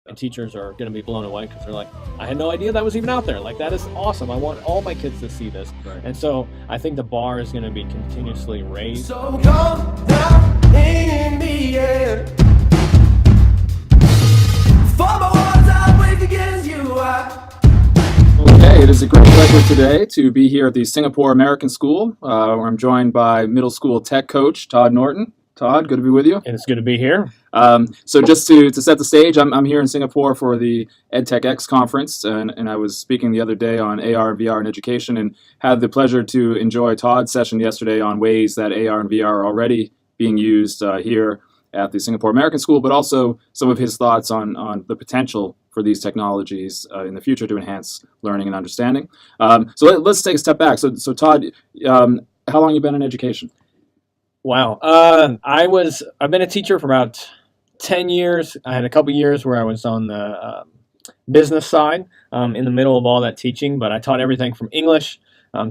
And teachers are going to be blown away because they're like, I had no idea that was even out there. Like, that is awesome. I want all my kids to see this. Right. And so I think the bar is going to be continuously raised. So come down in the air. For my words, I wake against you. Okay, it is a great pleasure today to be here at the Singapore American School, where I'm joined by middle school tech coach Todd Norton. Todd, good to be with you. And it's good to be here. So just to set the stage, I'm here in Singapore for the EdTechX conference, and I was speaking the other day on AR and VR in education, and had the pleasure to enjoy Todd's session yesterday on ways that AR and VR are already being used here at the Singapore American School, but also some of his thoughts on the potential for these technologies in the future to enhance learning and understanding. So let's take a step back. So Todd, how long have you been in education? Wow. I've been a teacher for about 10 years. I had a couple years where I was on the business side in the middle of all that teaching, but I taught everything from English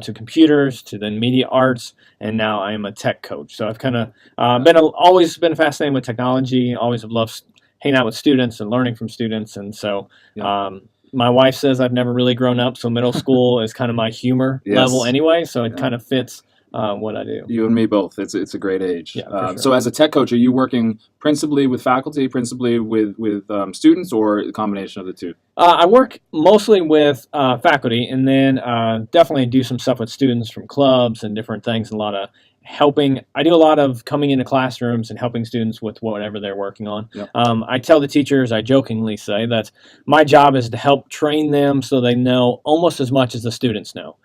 to computers to then media arts, and now I am a tech coach. So I've kind of always been fascinated with technology, always have loved hanging out with students and learning from students, and so my wife says I've never really grown up, so middle school is kind of my humor level anyway, so it kind of fits what I do. You and me both. It's a great age. Yeah, for sure. So as a tech coach, are you working principally with faculty, principally with students, or a combination of the two? I work mostly with faculty, and then definitely do some stuff with students from clubs and different things, and a lot of helping. I do a lot of coming into classrooms and helping students with whatever they're working on. Yep. I tell the teachers, I jokingly say that my job is to help train them so they know almost as much as the students know.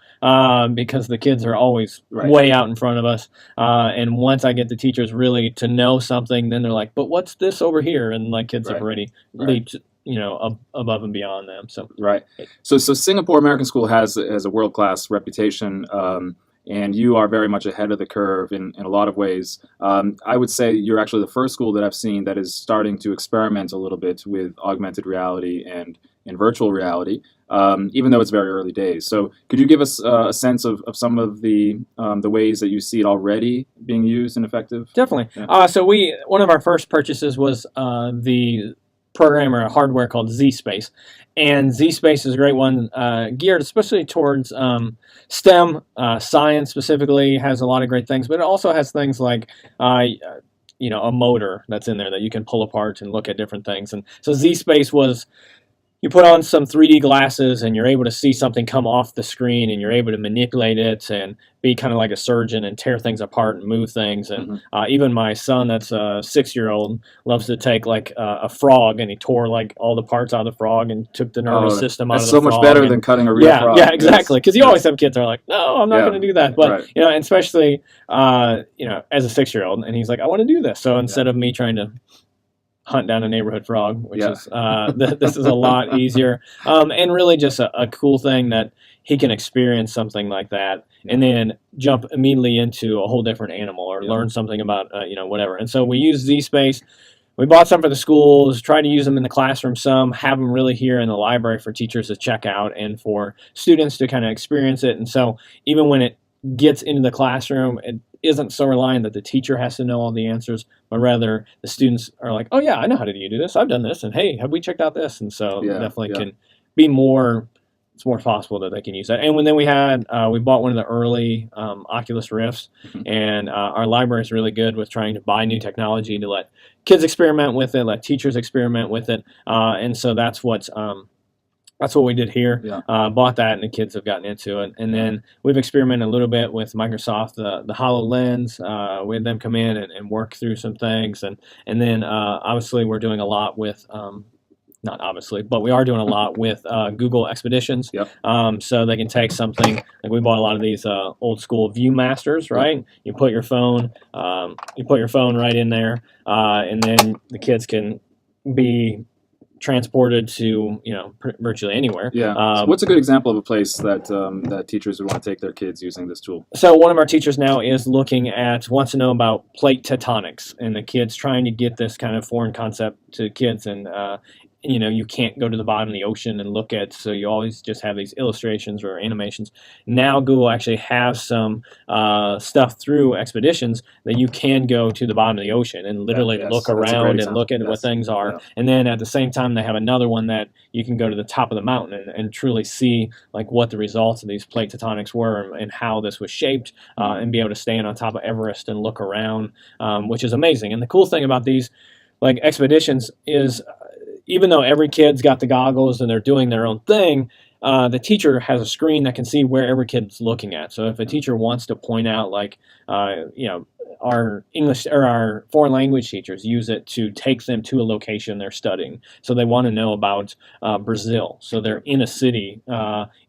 Because the kids are always way out in front of us. And once I get the teachers really to know something, then they're like, but what's this over here? And like kids have already leaped, above and beyond them. So So Singapore American School has a world-class reputation, and you are very much ahead of the curve in a lot of ways. I would say you're actually the first school that I've seen that is starting to experiment a little bit with augmented reality and virtual reality, even though it's very early days. So could you give us a sense of some of the ways that you see it already being used and effective? Definitely. Yeah. So one of our first purchases was the program or hardware called ZSpace. And ZSpace is a great one, geared especially towards STEM, science specifically, has a lot of great things, but it also has things like a motor that's in there that you can pull apart and look at different things. And so ZSpace was, you put on some 3D glasses and you're able to see something come off the screen, and you're able to manipulate it and be kind of like a surgeon and tear things apart and move things. And even my son, that's a 6-year-old, loves to take like a frog, and he tore like all the parts out of the frog and took the nervous system out of the frog. That's so much better than cutting a real frog. Yeah, exactly. Because you always have kids that are like, no, I'm not going to do that. But, and especially, as a 6-year-old, and he's like, I want to do this. So instead of me trying to hunt down a neighborhood frog, which is this is a lot easier, and really just a cool thing that he can experience something like that and then jump immediately into a whole different animal or learn something about whatever. And so we use ZSpace. We bought some for the schools, try to use them in the classroom some, have them really here in the library for teachers to check out and for students to kind of experience it. And so even when it gets into the classroom, it isn't so reliant that the teacher has to know all the answers, but rather the students are like, oh yeah, I know how to do this. I've done this, and hey, have we checked out this? And so definitely can be more. It's more possible that they can use that. And then we bought one of the early Oculus Rifts, and our library is really good with trying to buy new technology to let kids experiment with it, let teachers experiment with it, and so that's what we did here. Bought that, and the kids have gotten into it. And then we've experimented a little bit with Microsoft, the HoloLens. We had them come in and work through some things. And then obviously we're doing a lot with, not obviously, but we are doing a lot with Google Expeditions. So they can take something, like we bought a lot of these old school Viewmasters, right? You put your phone right in there, and then the kids can be transported to virtually anywhere. So what's a good example of a place that that teachers would want to take their kids using this tool? So one of our teachers now wants to know about plate tectonics, and the kids trying to get this kind of foreign concept to kids, and you can't go to the bottom of the ocean and look at, so you always just have these illustrations or animations. Now Google actually has some stuff through expeditions that you can go to the bottom of the ocean and literally look around and look at what things are. And then at the same time, they have another one that you can go to the top of the mountain and truly see like what the results of these plate tectonics were and how this was shaped, and be able to stand on top of Everest and look around, which is amazing. And the cool thing about these like expeditions is, even though every kid's got the goggles and they're doing their own thing, the teacher has a screen that can see where every kid's looking at. So if a teacher wants to point out, like, our English or our foreign language teachers use it to take them to a location they're studying. So they want to know about Brazil. So they're in a city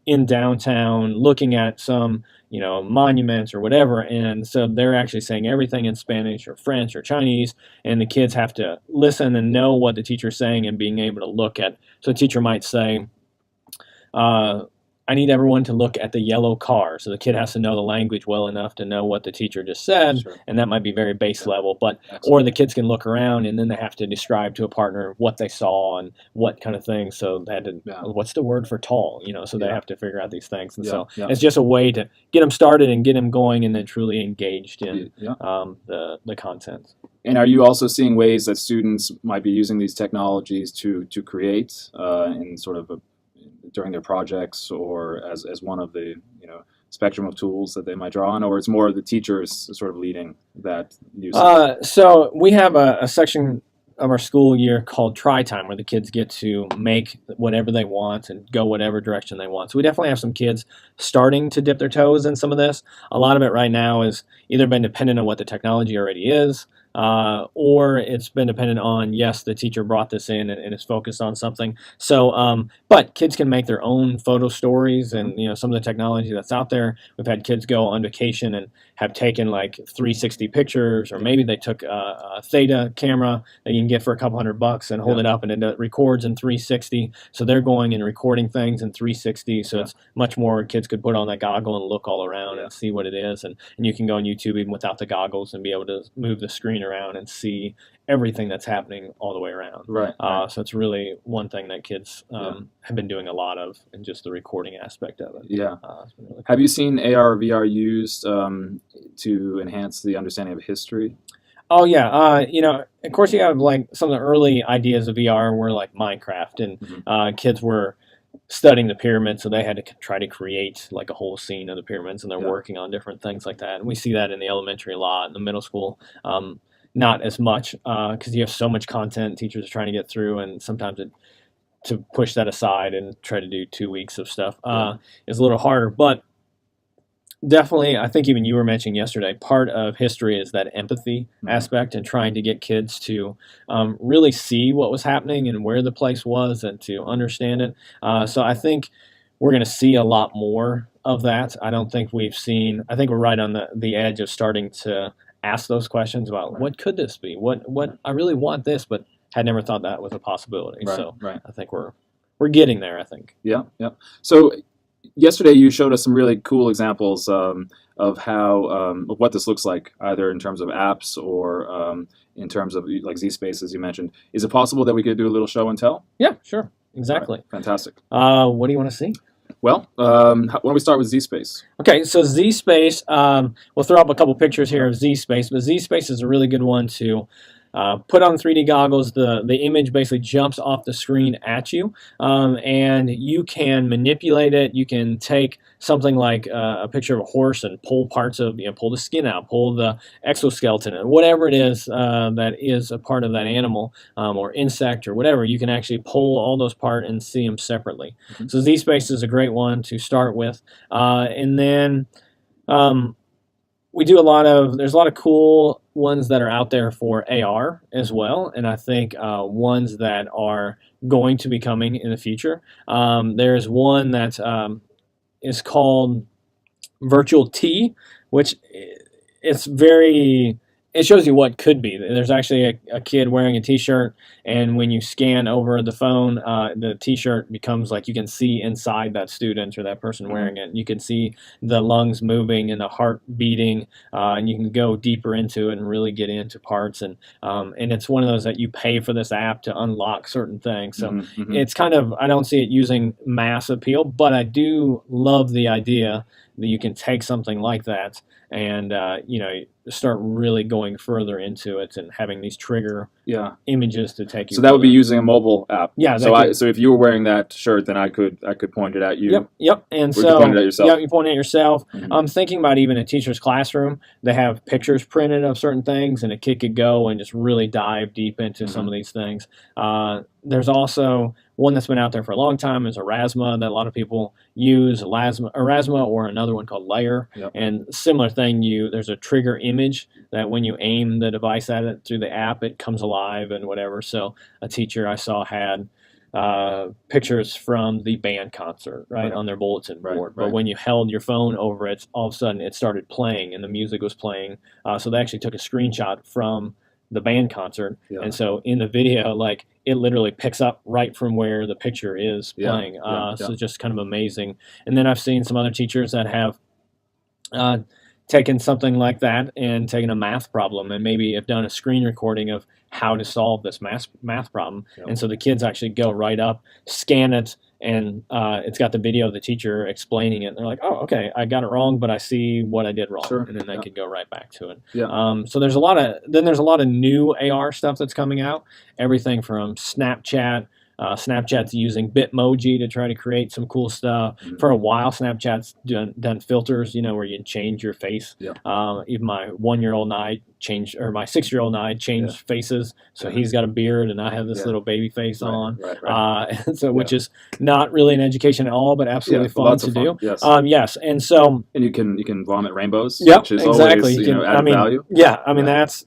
in downtown looking at some monuments or whatever, and so they're actually saying everything in Spanish or French or Chinese, and the kids have to listen and know what the teacher's saying and being able to look at. So a teacher might say, I need everyone to look at the yellow car. So the kid has to know the language well enough to know what the teacher just said, and that might be very base level. But or the kids can look around and then they have to describe to a partner what they saw and what kind of things. So they had to, what's the word for tall? So they have to figure out these things. And so it's just a way to get them started and get them going, and then truly engaged in the content. And are you also seeing ways that students might be using these technologies to create in sort of during their projects, or as one of the spectrum of tools that they might draw on, or it's more the teachers sort of leading that use? So we have a section of our school year called Try Time, where the kids get to make whatever they want and go whatever direction they want. So we definitely have some kids starting to dip their toes in some of this. A lot of it right now is either been dependent on what the technology already is, or it's been dependent on, yes, the teacher brought this in and is focused on something. So, but kids can make their own photo stories, and some of the technology that's out there. We've had kids go on vacation and have taken like 360 pictures, or maybe they took a Theta camera that you can get for a couple $100 and hold it up, and it records in 360. So they're going and recording things in 360. So it's much more, kids could put on that goggle and look all around and see what it is. And you can go on YouTube even without the goggles and be able to move the screen around and see everything that's happening all the way around. So it's really one thing that kids have been doing a lot of, and just the recording aspect of it. It's been really cool. Have you seen AR or VR used to enhance the understanding of history? Oh yeah, of course you have like some of the early ideas of VR were like Minecraft, and kids were studying the pyramids, so they had to try to create like a whole scene of the pyramids, and they're working on different things like that. And we see that in the elementary a lot, in the middle school. Not as much, because you have so much content teachers are trying to get through, and sometimes to push that aside and try to do 2 weeks of stuff is a little harder. But definitely, I think even you were mentioning yesterday, part of history is that empathy aspect, and trying to get kids to really see what was happening and where the place was, and to understand it. So I think we're going to see a lot more of that. I don't think we've seen, I think we're right on the edge of starting to ask those questions about what could this be? What I really want this, but had never thought that was a possibility. I think we're getting there, I think. So yesterday you showed us some really cool examples of how of what this looks like, either in terms of apps or in terms of like Z-Space, as you mentioned. Is it possible that we could do a little show and tell? Yeah, sure. Exactly. Right. Fantastic. What do you want to see? Well, why don't we start with Z-Space? Okay, so Z-Space, we'll throw up a couple pictures here of Z-Space, but Z-Space is a really good one to put on 3D goggles. The image basically jumps off the screen at you, and you can manipulate it. You can take something like a picture of a horse and pull parts of, pull the skin out, pull the exoskeleton, and whatever it is that is a part of that animal or insect or whatever. You can actually pull all those apart and see them separately. So Z-Space is a great one to start with, and then we do there's a lot of cool ones that are out there for AR as well, and I think ones that are going to be coming in the future. There's one that is called Virtual T, which it's very it shows you what could be. There's actually a kid wearing a T-shirt, and when you scan over the phone, the T-shirt becomes like you can see inside that student or that person wearing it. You can see the lungs moving and the heart beating, and you can go deeper into it and really get into parts. And it's one of those that you pay for this app to unlock certain things. So it's kind of, I don't see it using mass appeal, but I do love the idea that you can take something like that and start really going further into it and having these trigger images to take you. So that would be using a mobile app. Yeah. So if you were wearing that shirt, then I could point it at you. Yep. And so you point it at yourself. Yeah, you point it at yourself. I'm thinking about even a teacher's classroom. They have pictures printed of certain things, and a kid could go and just really dive deep into some of these things. There's also one that's been out there for a long time is Erasma that a lot of people use, Erasma or another one called Layer. And similar thing, there's a trigger image that when you aim the device at it through the app, it comes alive and whatever. So a teacher I saw had pictures from the band concert on their bulletin board. But when you held your phone over it, all of a sudden it started playing and the music was playing. So they actually took a screenshot from the band concert, and so in the video, like it literally picks up right from where the picture is playing. So just kind of amazing. And then I've seen some other teachers that have taken something like that and taken a math problem and maybe have done a screen recording of how to solve this math problem. And so the kids actually go right up, scan it, and it's got the video of the teacher explaining it. And they're like, oh, okay, I got it wrong, but I see what I did wrong. And then they could go right back to it. So there's a lot of new AR stuff that's coming out. Everything from Snapchat. Snapchat's using Bitmoji to try to create some cool stuff. For a while, Snapchat's done filters, where you can change your face. Even my 1-year-old and I changed, or my 6-year-old and I changed faces. So he's got a beard and I have this little baby face on. And so, which is not really an education at all, but absolutely fun to do. Yes. And so, and you can vomit rainbows. Yep, which is exactly. Always, added value. That's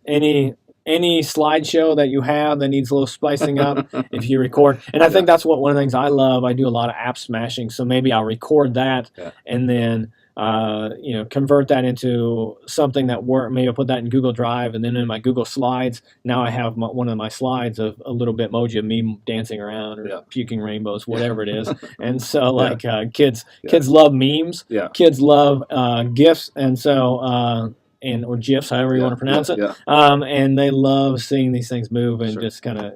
any slideshow that you have that needs a little spicing up if you record. And I think that's one of the things I love. I do a lot of app smashing, so maybe I'll record that and then convert that into something that maybe I'll put that in Google Drive, and then in my Google Slides, now I have one of my slides of a little Bitmoji of me dancing around or puking rainbows, whatever it is. And so kids love memes. Kids love GIFs, and so or GIFs, however you want to pronounce it. And they love seeing these things move and just kind of,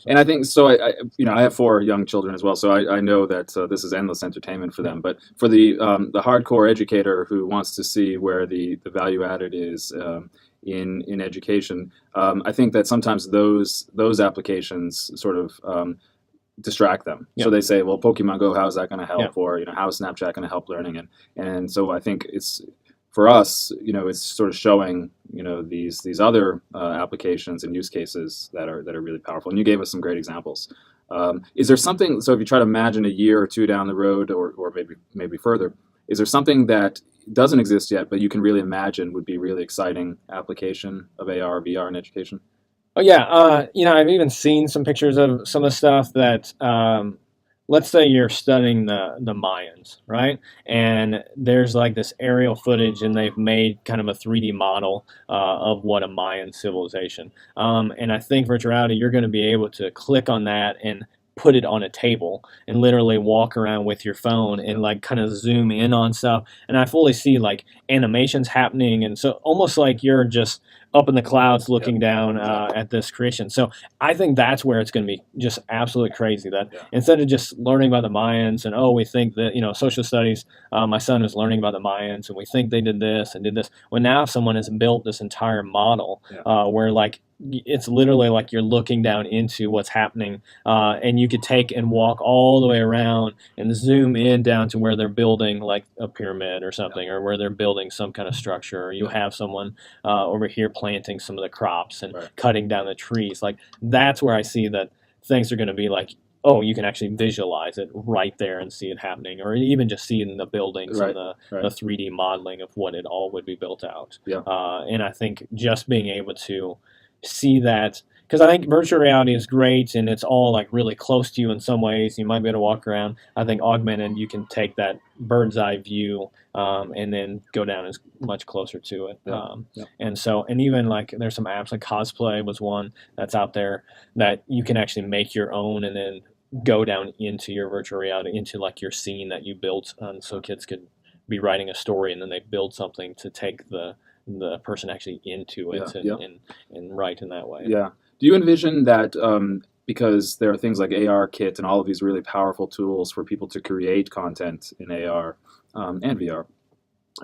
And I think so. I have 4 young children as well, so I know that this is endless entertainment for them. But for the hardcore educator who wants to see where the value added is in education, I think that sometimes those applications sort of distract them. So they say, well, Pokemon Go, how is that going to help? Or how is Snapchat going to help learning? And so I think it's, for us, it's sort of showing, these other applications and use cases that are really powerful. And you gave us some great examples. Is there something? So if you try to imagine a year or 2 down the road, or maybe further, is there something that doesn't exist yet, but you can really imagine would be really exciting application of AR or VR in education? Oh yeah, I've even seen some pictures of some of the stuff that. Let's say you're studying the Mayans, right? And there's like this aerial footage, and they've made kind of a 3D model of what a Mayan civilization. And I think virtual reality, you're going to be able to click on that and put it on a table and literally walk around with your phone and like kind of zoom in on stuff. And I fully see like animations happening, and so almost like you're just up in the clouds looking down at this creation. So I think that's where it's going to be just absolutely crazy, that instead of just learning about the Mayans and, we think that, social studies, my son is learning about the Mayans and we think they did this and did this. Well, now someone has built this entire model where like it's literally like you're looking down into what's happening, and you could take and walk all the way around and zoom in down to where they're building like a pyramid or something, or where they're building some kind of structure, or you have someone over here planting some of the crops and cutting down the trees. Like that's where I see that things are going to be like, you can actually visualize it right there and see it happening, or even just see it in the buildings and the 3D modeling of what it all would be built out. And I think just being able to see that because I think virtual reality is great and it's all like really close to you in some ways. You might be able to walk around. I think augmented, you can take that bird's eye view and then go down as much closer to it. And even like there's some apps like Cosplay was one that's out there that you can actually make your own and then go down into your virtual reality, into like your scene that you built. So kids could be writing a story and then they build something to take the person actually into it and write in that way. Yeah. Do you envision that because there are things like AR Kit and all of these really powerful tools for people to create content in AR and VR,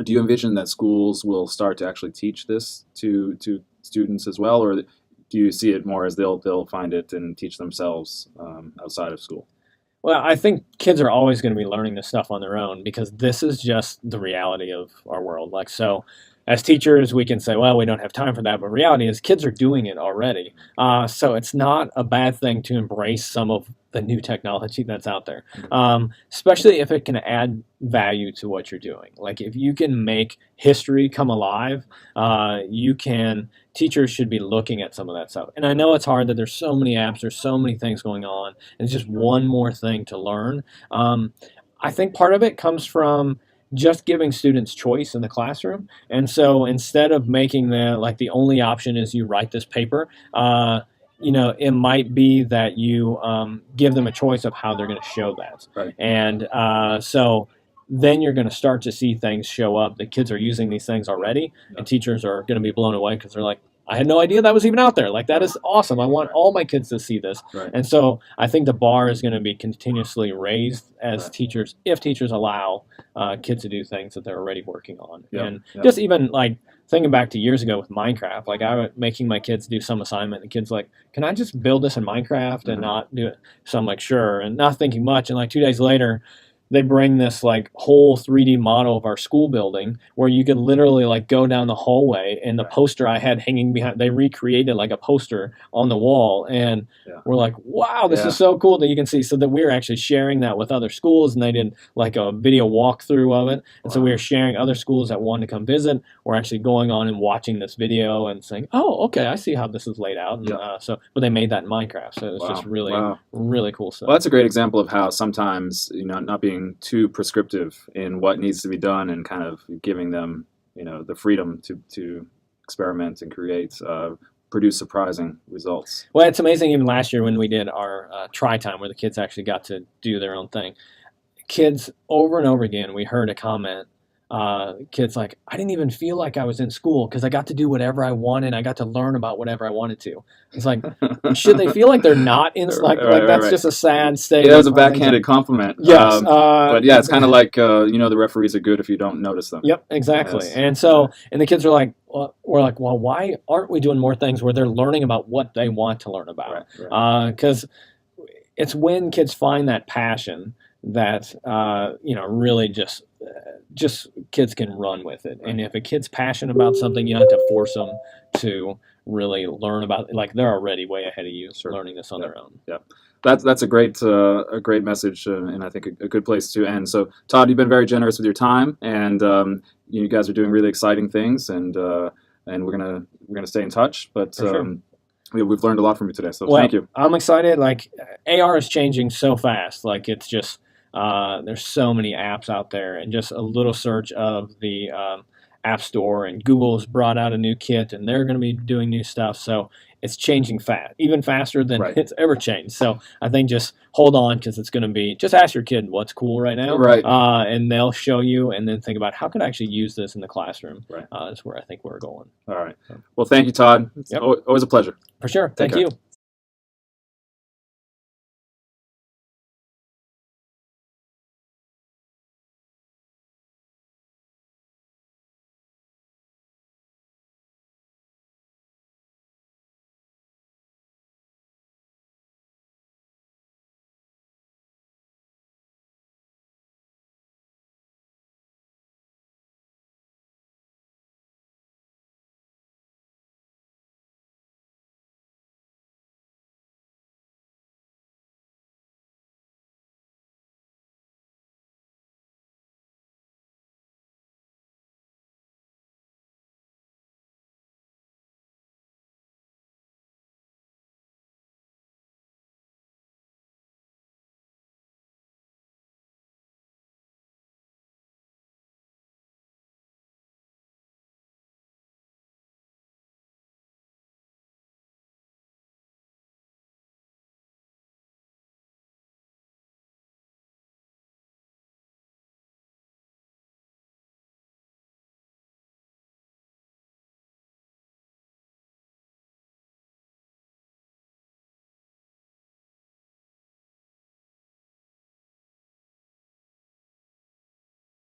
do you envision that schools will start to actually teach this to students as well, or do you see it more as they'll find it and teach themselves outside of school? Well, I think kids are always going to be learning this stuff on their own because this is just the reality of our world. Like, so as teachers, we can say, well, we don't have time for that, but reality is kids are doing it already. So it's not a bad thing to embrace some of the new technology that's out there, especially if it can add value to what you're doing. Like if you can make history come alive, teachers should be looking at some of that stuff. And I know it's hard that there's so many apps, there's so many things going on, and it's just one more thing to learn. I think part of it comes from just giving students choice in the classroom. And so instead of making the only option is you write this paper, it might be that you give them a choice of how they're going to show that. Right. And so then you're going to start to see things show up. The kids are using these things already, and teachers are going to be blown away because they're like, I had no idea that was even out there. Like, that is awesome. I want all my kids to see this. Right. And so I think the bar is going to be continuously raised as teachers, if teachers allow kids to do things that they're already working on. Just even like thinking back to years ago with Minecraft, like I was making my kids do some assignment, and the kids like, can I just build this in Minecraft and not do it? So I'm like, sure, and not thinking much. And like 2 days later, they bring this like whole 3D model of our school building where you could literally like go down the hallway, and the poster I had hanging behind, they recreated like a poster on the wall, and we're like, wow, this is so cool that you can see. So that we're actually sharing that with other schools, and they did like a video walkthrough of it. And so we were sharing other schools that wanted to come visit. We're actually going on and watching this video and saying, oh, okay, I see how this is laid out. And, but they made that in Minecraft. So it was just really, really cool stuff. Well, that's a great example of how sometimes, not being too prescriptive in what needs to be done and kind of giving them, the freedom to experiment and create, produce surprising results. Well, it's amazing. Even last year when we did our try time where the kids actually got to do their own thing, kids over and over again, we heard a comment. Kids like, I didn't even feel like I was in school because I got to do whatever I wanted. I got to learn about whatever I wanted to. It's like, should they feel like they're not in like that's just a sad state. Yeah, that was a backhanded compliment. Yes. But yeah, it's kind of like, the referees are good if you don't notice them. Yep, exactly. Yes. And so, and the kids are like, well, we're like, well, why aren't we doing more things where they're learning about what they want to learn about? Because it's when kids find that passion that, really just kids can run with it. And if a kid's passionate about something, you don't have to force them to really learn about it. Like, they're already way ahead of you learning this on their own. Yeah. That's a great message, and I think a good place to end. So, Todd, you've been very generous with your time, and you guys are doing really exciting things, and we're gonna stay in touch. But we've learned a lot from you today, so thank you. I'm excited. Like, AR is changing so fast. Like, it's just there's so many apps out there, and just a little search of the App Store, and Google's brought out a new kit, and they're going to be doing new stuff. So it's changing fast, even faster than it's ever changed. So I think just hold on, because it's going to be, just ask your kid what's cool right now, and they'll show you, and then think about how could I actually use this in the classroom. That's where I think we're going. All right. Well, thank you, Todd. It's always a pleasure. For sure. Thank you.